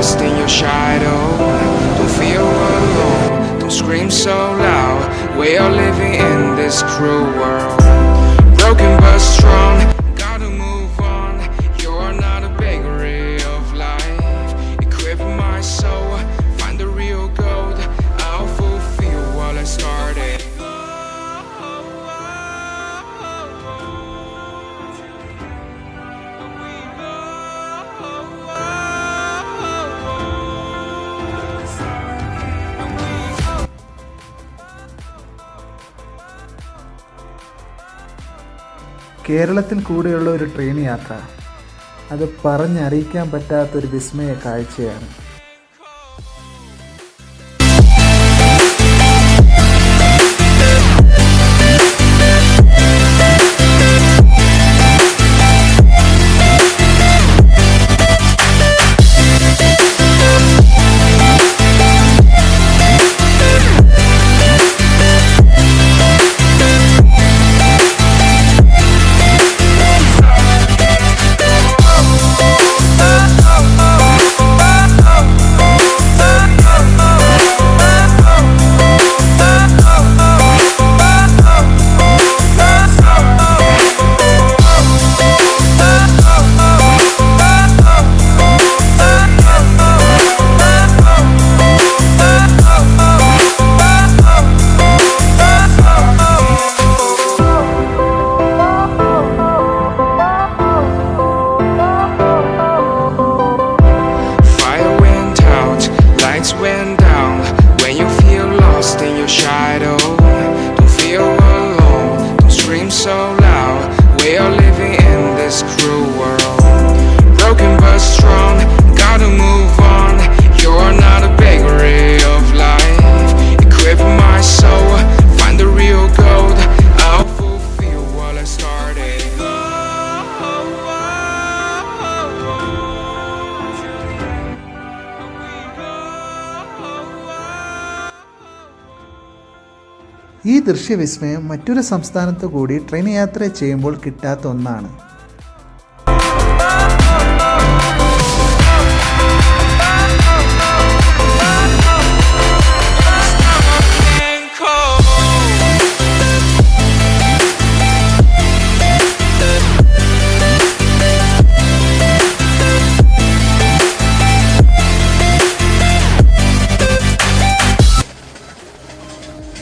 lost in your shadow. Don't feel alone, don't scream so loud. We are living in this cruel world. Broken but strong, gotta move on. You're not a bakery of life. Equip my soul, find the real gold. I'll fulfill what I started. കേരളത്തിൽ കൂടെയുള്ള ഒരു train യാത്ര, അത് പറഞ്ഞറിയിക്കാൻ പറ്റാത്തൊരു വിസ്മയ കാഴ്ചയാണ്. Went down when you feel lost in your shadow. Don't feel alone, don't scream so loud. We are living in this cruel world. Broken but strong, gotta move on. You're not a bakery of life. Equip my soul, find the real gold. I'll fulfill what I started. ഈ ദൃശ്യവിസ്മയം മറ്റൊരു സംസ്ഥാനത്ത് കൂടി train യാത്ര ചെയ്യുമ്പോൾ കിട്ടാത്ത ഒന്നാണ്.